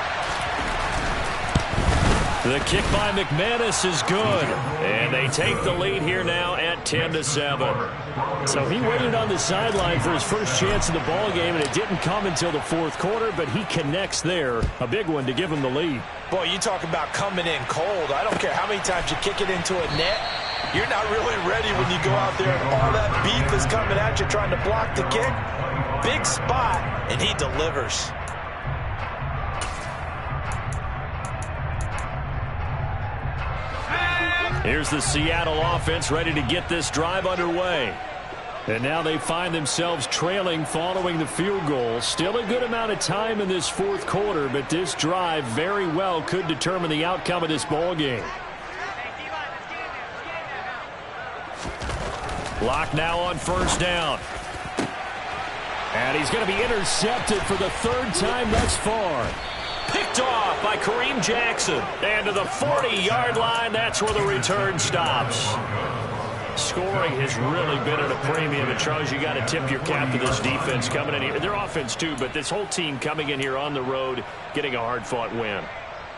The kick by McManus is good. And they take the lead here now at 10-7. So he waited on the sideline for his first chance in the ball game, and it didn't come until the 4th quarter, but he connects there. A big one to give him the lead. Boy, you talk about coming in cold. I don't care how many times you kick it into a net. You're not really ready when you go out there and all that beef is coming at you trying to block the kick. Big spot, and he delivers. Here's the Seattle offense ready to get this drive underway. And now they find themselves trailing following the field goal. Still a good amount of time in this 4th quarter, but this drive very well could determine the outcome of this ball game. Lock now on 1st down. And he's going to be intercepted for the 3rd time thus far. Picked off by Kareem Jackson. And to the 40-yard line, that's where the return stops. Scoring has really been at a premium. And, Charles, you got to tip your cap to this defense coming in here. Their offense, too, but this whole team coming in here on the road, getting a hard-fought win.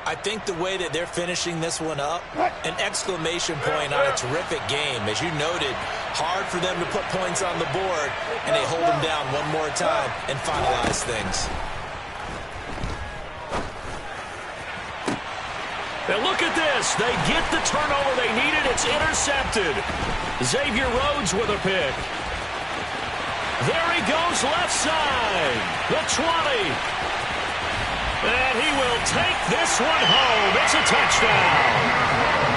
I think the way that they're finishing this one up, an exclamation point on a terrific game. As you noted, hard for them to put points on the board, and they hold them down one more time and finalize things. And look at this. They get the turnover they needed. It's intercepted. Xavier Rhodes with a pick. There he goes left side. The 20. And he will take this one home. It's a touchdown.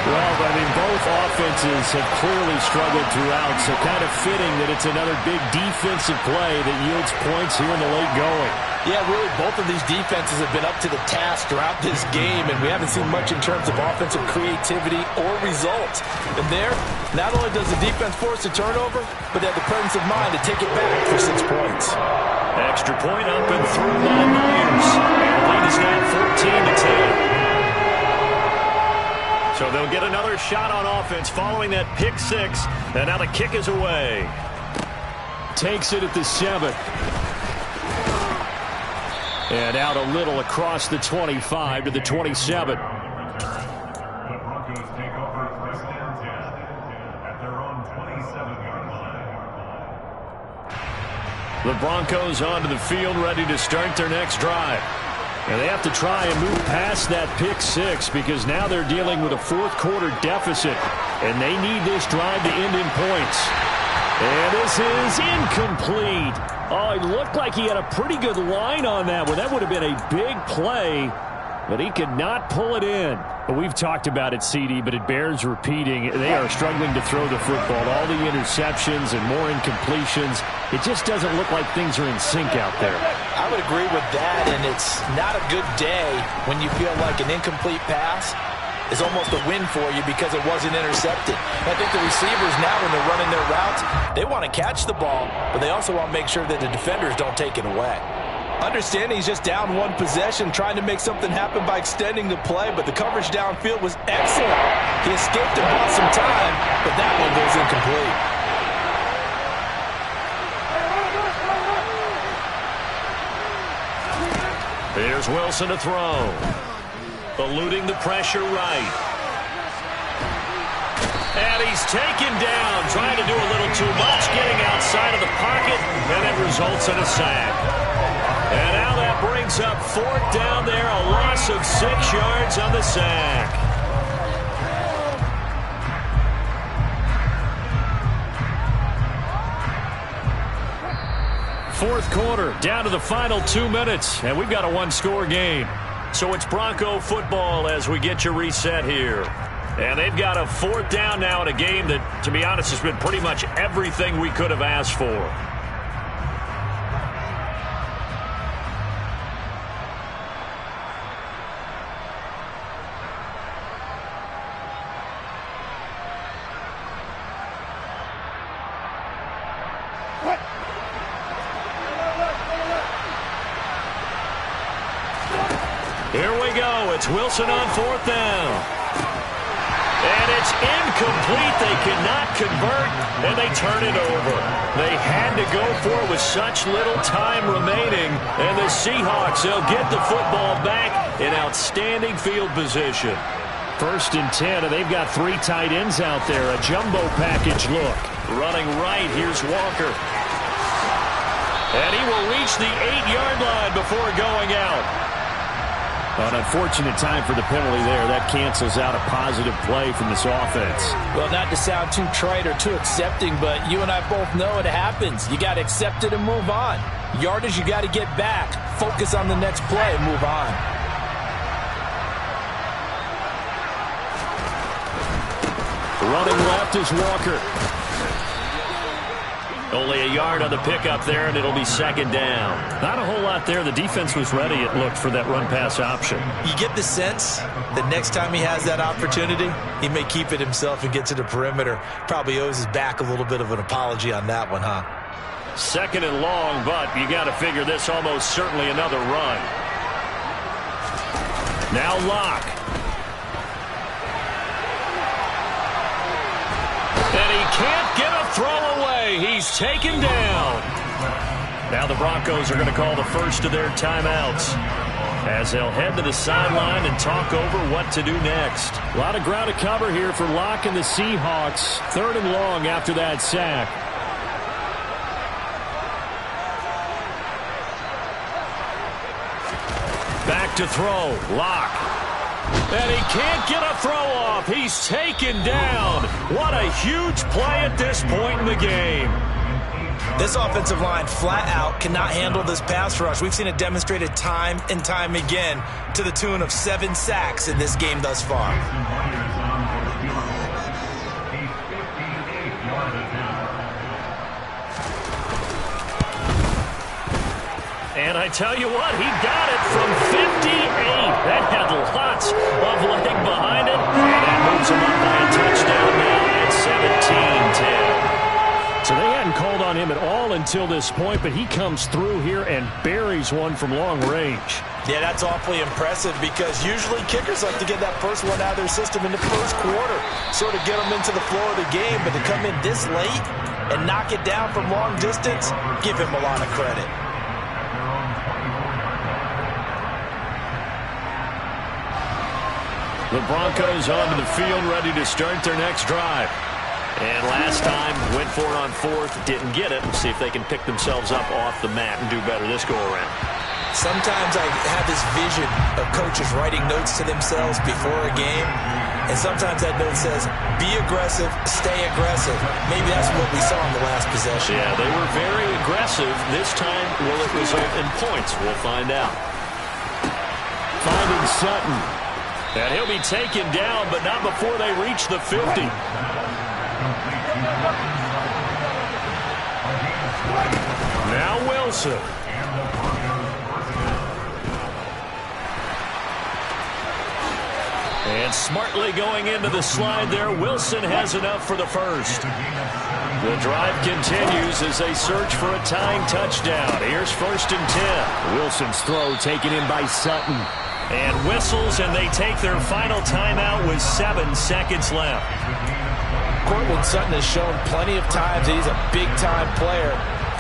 Well, I mean, both offenses have clearly struggled throughout, so kind of fitting that it's another big defensive play that yields points here in the late going. Yeah, really, both of these defenses have been up to the task throughout this game, and we haven't seen much in terms of offensive creativity or results. And there, not only does the defense force a turnover, but they have the presence of mind to take it back for 6 points. Extra point up and through by Myers. And the lead is now 14-10. So they'll get another shot on offense following that pick 6. And now the kick is away. Takes it at the 7. And out a little across the 25 to the 27. The Broncos onto the field, ready to start their next drive. And they have to try and move past that pick 6 because now they're dealing with a fourth-quarter deficit. And they need this drive to end in points. And this is incomplete. Oh, it looked like he had a pretty good line on that one. That would have been a big play, but he could not pull it in. But we've talked about it, CD, but it bears repeating. They are struggling to throw the football. All the interceptions and more incompletions. It just doesn't look like things are in sync out there. I would agree with that, and it's not a good day when you feel like an incomplete pass is almost a win for you because it wasn't intercepted. I think the receivers now, when they're running their routes, they want to catch the ball, but they also want to make sure that the defenders don't take it away. Understanding he's just down one possession, trying to make something happen by extending the play, but the coverage downfield was excellent. He escaped and bought some time, but that one goes incomplete. Here's Wilson to throw. Eluding the pressure right. And he's taken down, trying to do a little too much, getting outside of the pocket, and it results in a sack. And now that brings up 4th down there, a loss of 6 yards on the sack. Fourth quarter, down to the final 2 minutes, and we've got a one-score game. So it's Bronco football as we get you reset here. And they've got a 4th down now in a game that, to be honest, has been pretty much everything we could have asked for. Here we go. It's Wilson on 4th down. And it's incomplete. They cannot convert, and they turn it over. They had to go for it with such little time remaining. And the Seahawks, they'll get the football back in outstanding field position. 1st and 10, and they've got 3 tight ends out there. A jumbo package look. Running right, here's Walker. And he will reach the 8-yard line before going out. An unfortunate time for the penalty there. That cancels out a positive play from this offense. Well, not to sound too trite or too accepting, but you and I both know it happens. You got to accept it and move on. Yardage, you got to get back. Focus on the next play and move on. Running left is Walker. Only a yard on the pickup there, and it'll be 2nd down. Not a whole lot there. The defense was ready, it looked, for that run-pass option. You get the sense that next time he has that opportunity, he may keep it himself and get to the perimeter. Probably owes his back a little bit of an apology on that one, huh? 2nd and long, but you got to figure this almost certainly another run. Now Locke. And he can't get a throw away. He's taken down. Now the Broncos are going to call the first of their timeouts as they'll head to the sideline and talk over what to do next. A lot of ground to cover here for Locke and the Seahawks. 3rd and long after that sack. Back to throw. Locke. And he can't get a throw off. He's taken down. What a huge play at this point in the game. This offensive line flat out cannot handle this pass rush. We've seen it demonstrated time and time again to the tune of 7 sacks in this game thus far. And I tell you what, he got it from 58. That had lots of leg behind it. And that moves him up by a touchdown now at 17-10. So they hadn't called on him at all until this point, but he comes through here and buries one from long range. Yeah, that's awfully impressive because usually kickers like to get that first one out of their system in the first quarter, sort of get them into the flow of the game, but to come in this late and knock it down from long distance, give him a lot of credit. The Broncos onto the field, ready to start their next drive. And last time, went for it on 4th, didn't get it. See if they can pick themselves up off the mat and do better this go-around. Sometimes I have this vision of coaches writing notes to themselves before a game, and sometimes that note says, be aggressive, stay aggressive. Maybe that's what we saw in the last possession. Yeah, they were very aggressive. This time, will it result in points? We'll find out. Finding Sutton. And he'll be taken down, but not before they reach the 50. Now Wilson. And smartly going into the slide there, Wilson has enough for the first. The drive continues as they search for a tying touchdown. Here's 1st and 10. Wilson's throw taken in by Sutton. And whistles, and they take their final timeout with 7 seconds left. Courtland Sutton has shown plenty of times that he's a big-time player,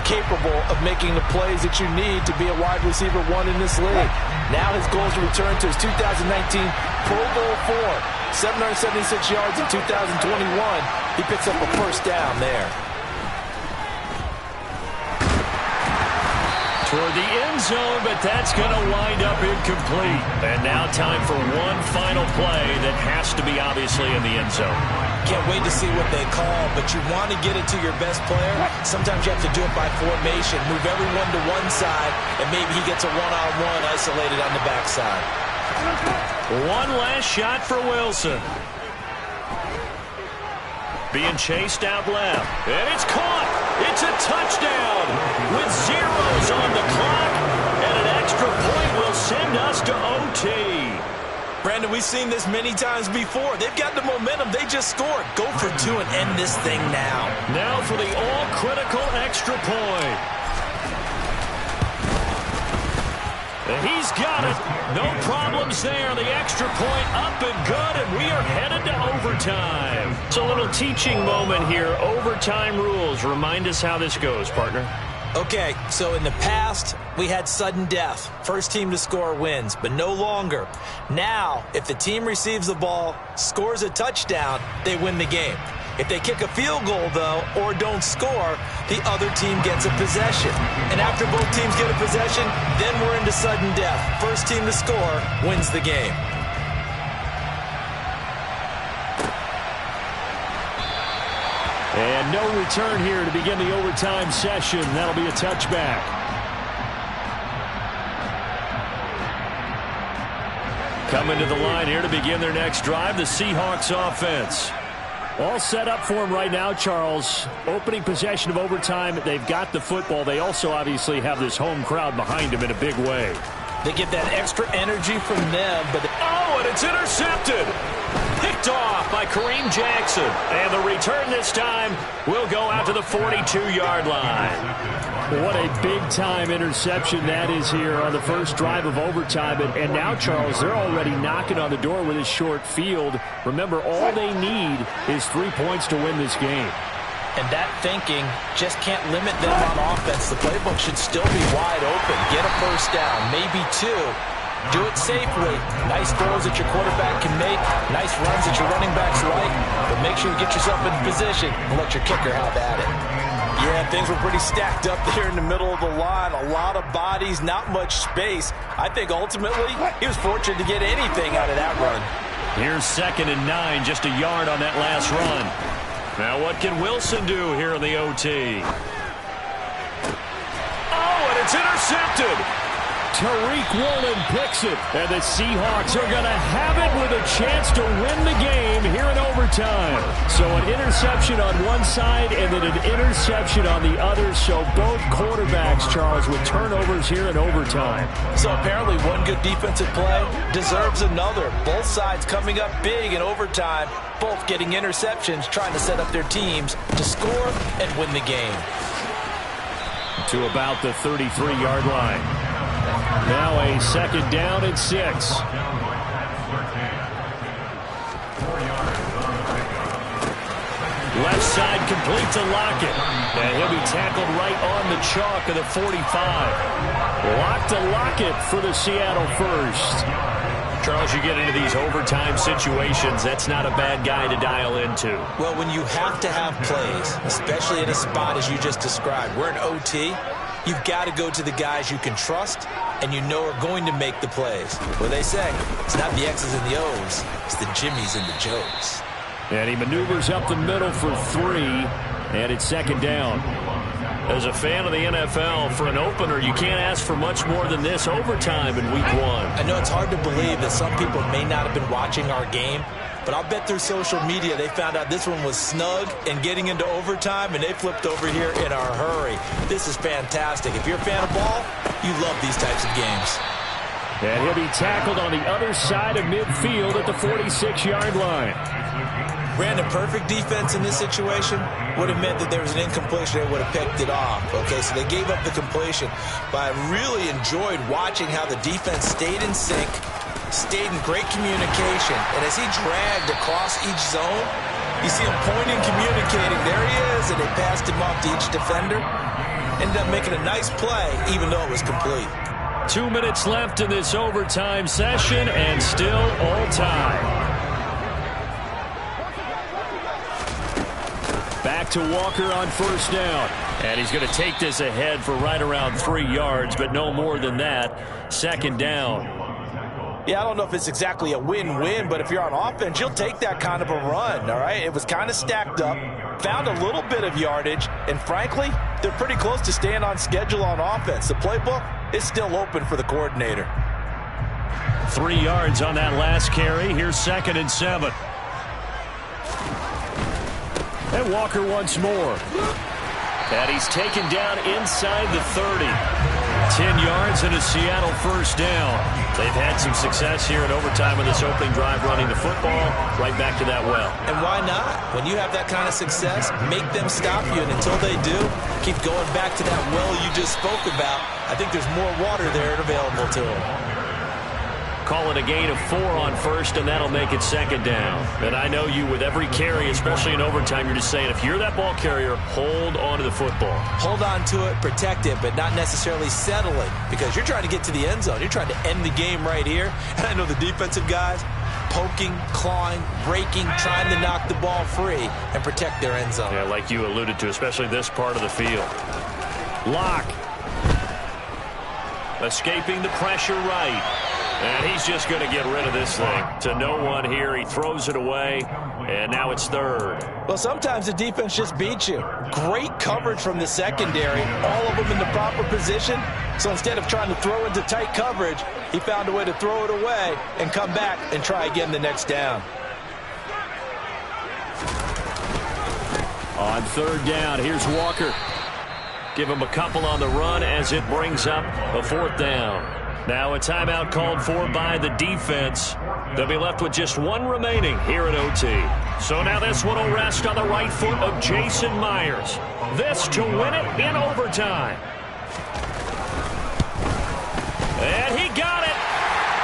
capable of making the plays that you need to be a wide receiver 1 in this league. Now his goal is to return to his 2019 Pro Bowl form. 776 yards in 2021. He picks up a first down there. Toward the end zone, but that's going to wind up incomplete. And now time for one final play that has to be obviously in the end zone. Can't wait to see what they call, but you want to get it to your best player. Sometimes you have to do it by formation. Move everyone to one side, and maybe he gets a one-on-one isolated on the backside. One last shot for Wilson. Being chased out left. And it's caught. It's a touchdown with zeros on the clock. And an extra point will send us to OT. Brandon, we've seen this many times before. They've got the momentum. They just scored. Go for 2 and end this thing now. Now for the all-critical extra point. And he's got it. No problems there. The extra point up and good, and we are headed to overtime. It's a little teaching moment here. Overtime rules. Remind us how this goes, partner. Okay, so in the past, we had sudden death. First team to score wins, but no longer. Now, if the team receives the ball, scores a touchdown, they win the game. If they kick a field goal, though, or don't score, the other team gets a possession. And after both teams get a possession, then we're into sudden death. First team to score wins the game. And no return here to begin the overtime session. That'll be a touchback. Coming to the line here to begin their next drive, the Seahawks offense. All set up for them right now, Charles. Opening possession of overtime. They've got the football. They also obviously have this home crowd behind them in a big way. They get that extra energy from them, but... Oh, and it's intercepted! Picked off by Kareem Jackson. And the return this time will go out to the 42-yard line. What a big-time interception that is here on the first drive of overtime. And now, Charles, they're already knocking on the door with a short field. Remember, all they need is 3 points to win this game. And that thinking just can't limit them on offense. The playbook should still be wide open. Get a first down, maybe 2. Do it safely. Nice throws that your quarterback can make. Nice runs that your running backs like. But make sure you get yourself in position and let your kicker have at it. Yeah, things were pretty stacked up there in the middle of the line. A lot of bodies, not much space. I think ultimately he was fortunate to get anything out of that run. Here's 2nd and 9, just a yard on that last run. Now what can Wilson do here in the OT? Oh, and it's intercepted. Tariq Woolen picks it, and the Seahawks are going to have it with a chance to win the game here in overtime. So an interception on one side and then an interception on the other. So both quarterbacks, Charles, with turnovers here in overtime. So apparently one good defensive play deserves another. Both sides coming up big in overtime, both getting interceptions, trying to set up their teams to score and win the game. To about the 33-yard line. Now a 2nd down and 6. Left side complete to Lockett. And he'll be tackled right on the chalk of the 45. Locked to Lockett for the Seattle first. Charles, you get into these overtime situations, that's not a bad guy to dial into. Well, when you have to have plays, especially in a spot as you just described, we're in OT, you've got to go to the guys you can trust and you know are going to make the plays. What they say, it's not the X's and the O's, it's the Jimmies and the Joes. And he maneuvers up the middle for 3, and it's 2nd down. As a fan of the NFL, for an opener, you can't ask for much more than this overtime in Week 1. I know it's hard to believe that some people may not have been watching our game, but I'll bet through social media they found out this one was snug and getting into overtime, and they flipped over here in a hurry. This is fantastic. If you're a fan of ball, you love these types of games. And he'll be tackled on the other side of midfield at the 46-yard line. Brandon, perfect defense in this situation would have meant that there was an incompletion. They would have picked it off. Okay, so they gave up the completion. But I really enjoyed watching how the defense stayed in sync, stayed in great communication. And as he dragged across each zone, you see him pointing, communicating. There he is, and they passed him off to each defender. Ended up making a nice play, even though it was complete. 2 minutes left in this overtime session, and still all time. Back to Walker on first down. And he's going to take this ahead for right around 3 yards, but no more than that. 2nd down. Yeah, I don't know if it's exactly a win-win, but if you're on offense, you'll take that kind of a run, all right? It was kind of stacked up, found a little bit of yardage, and frankly, they're pretty close to staying on schedule on offense. The playbook is still open for the coordinator. 3 yards on that last carry. Here's 2nd and 7. And Walker once more. And he's taken down inside the 30. 10 yards and a Seattle first down. They've had some success here in overtime in this opening drive running the football right back to that well. And why not? When you have that kind of success, make them stop you. And until they do, keep going back to that well you just spoke about. I think there's more water there available to them. Call it a gain of 4 on first, and that'll make it 2nd down. And I know you, with every carry, especially in overtime, you're just saying, if you're that ball carrier, hold on to the football. Hold on to it, protect it, but not necessarily settle it, because you're trying to get to the end zone. You're trying to end the game right here. And I know the defensive guys poking, clawing, breaking, trying to knock the ball free and protect their end zone. Yeah, like you alluded to, especially this part of the field. Lock. Escaping the pressure right. And he's just going to get rid of this thing. To no one here. He throws it away. And now it's 3rd. Well, sometimes the defense just beats you. Great coverage from the secondary. All of them in the proper position. So instead of trying to throw into tight coverage, he found a way to throw it away and come back and try again the next down. On 3rd down, here's Walker. Give him a couple on the run as it brings up a 4th down. Now a timeout called for by the defense. They'll be left with just 1 remaining here at OT. So now this one will rest on the right foot of Jason Myers. This to win it in overtime. And he got it.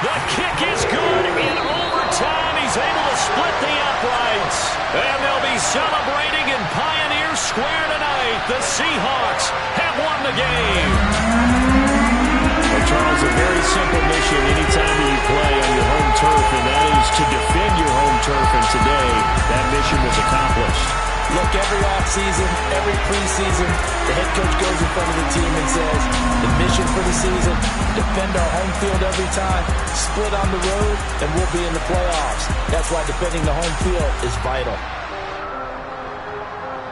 The kick is good in overtime. He's able to split the uprights. And they'll be celebrating in Pioneer square tonight. The Seahawks have won the game. Well, Charles, a very simple mission anytime that you play on your home turf, and that is to defend your home turf. And today, that mission was accomplished. Look, every offseason, every preseason, the head coach goes in front of the team and says, the mission for the season, defend our home field every time, split on the road, and we'll be in the playoffs. That's why defending the home field is vital.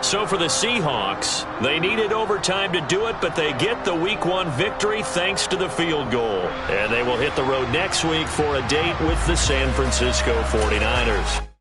So for the Seahawks, they needed overtime to do it, but they get the Week 1 victory thanks to the field goal. And they will hit the road next week for a date with the San Francisco 49ers.